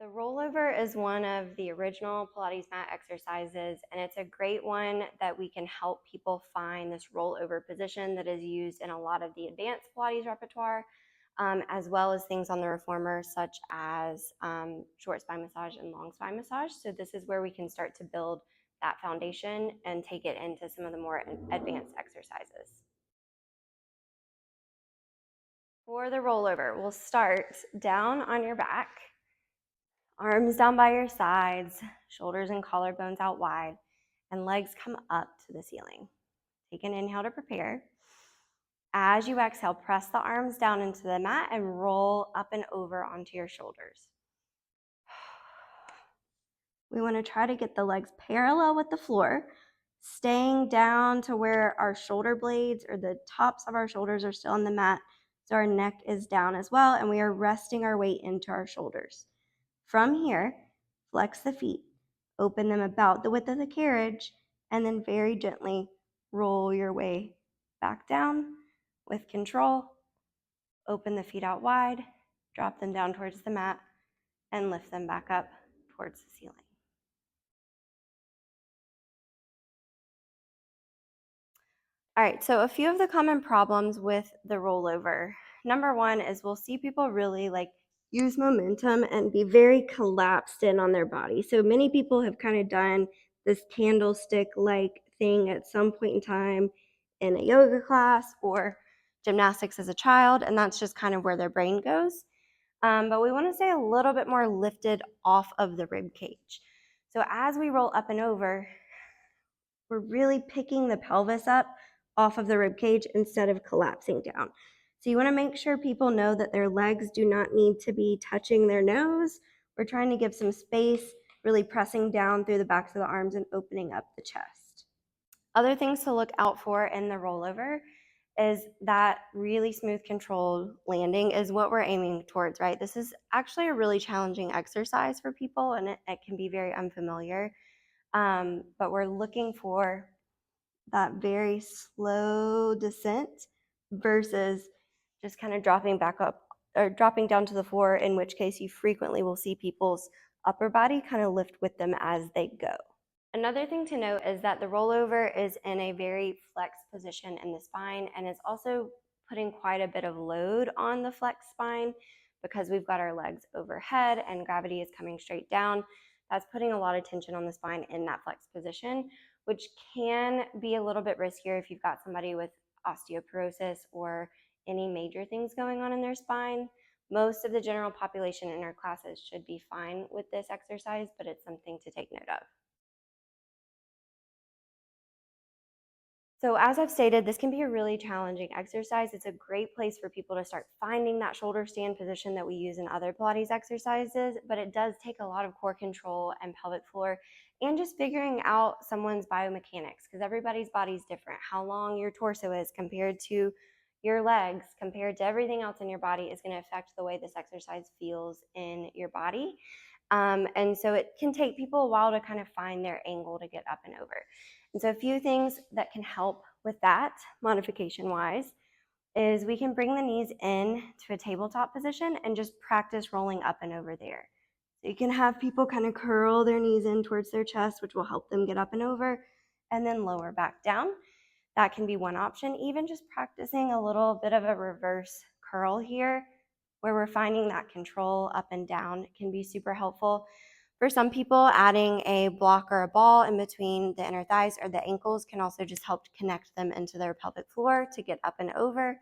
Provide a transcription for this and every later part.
The rollover is one of the original Pilates mat exercises, and it's a great one that we can help people find this rollover position that is used in a lot of the advanced Pilates repertoire, as well as things on the reformer, such as short spine massage and long spine massage. So this is where we can start to build that foundation and take it into some of the more advanced exercises. For the rollover, we'll start down on your back. Arms down by your sides, shoulders and collarbones out wide, and legs come up to the ceiling. Take an inhale to prepare. As you exhale, press the arms down into the mat and roll up and over onto your shoulders. We want to try to get the legs parallel with the floor, staying down to where our shoulder blades or the tops of our shoulders are still on the mat, so our neck is down as well, and we are resting our weight into our shoulders. From here, flex the feet, open them about the width of the carriage, and then very gently roll your way back down with control. Open the feet out wide, drop them down towards the mat, and lift them back up towards the ceiling. All right, so a few of the common problems with the rollover. Number one is we'll see people really use momentum and be very collapsed in on their body. So many people have kind of done this candlestick like thing at some point in time in a yoga class or gymnastics as a child, and that's just kind of where their brain goes. But we want to stay a little bit more lifted off of the rib cage. So as we roll up and over, we're really picking the pelvis up off of the rib cage instead of collapsing down. So you want to make sure people know that their legs do not need to be touching their nose. We're trying to give some space, really pressing down through the backs of the arms and opening up the chest. Other things to look out for in the rollover is that really smooth controlled landing is what we're aiming towards, right? This is actually a really challenging exercise for people, and it can be very unfamiliar. But we're looking for that very slow descent versus just kind of dropping back up or dropping down to the floor, in which case you frequently will see people's upper body kind of lift with them as they go. Another thing to note is that the rollover is in a very flexed position in the spine and is also putting quite a bit of load on the flexed spine because we've got our legs overhead and gravity is coming straight down. That's putting a lot of tension on the spine in that flexed position, which can be a little bit riskier if you've got somebody with osteoporosis or any major things going on in their spine. Most of the general population in our classes should be fine with this exercise, but it's something to take note of. So as I've stated, this can be a really challenging exercise. It's a great place for people to start finding that shoulder stand position that we use in other Pilates exercises, but it does take a lot of core control and pelvic floor and just figuring out someone's biomechanics because everybody's body is different. How long your torso is compared to your legs, compared to everything else in your body is going to affect the way this exercise feels in your body. And so it can take people a while to kind of find their angle to get up and over. And so a few things that can help with that modification wise is we can bring the knees in to a tabletop position and just practice rolling up and over there. So you can have people kind of curl their knees in towards their chest, which will help them get up and over, and then lower back down. That can be one option. Even just practicing a little bit of a reverse curl here where we're finding that control up and down can be super helpful. For some people, adding a block or a ball in between the inner thighs or the ankles can also just help connect them into their pelvic floor to get up and over.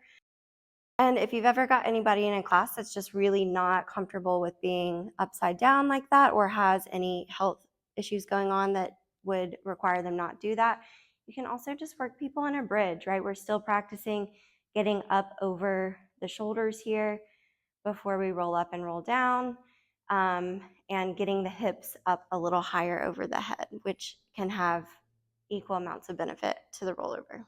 And if you've ever got anybody in a class that's just really not comfortable with being upside down like that or has any health issues going on that would require them not do that, you can also just work people in a bridge, right? We're still practicing getting up over the shoulders here before we roll up and roll down, and getting the hips up a little higher over the head, which can have equal amounts of benefit to the rollover.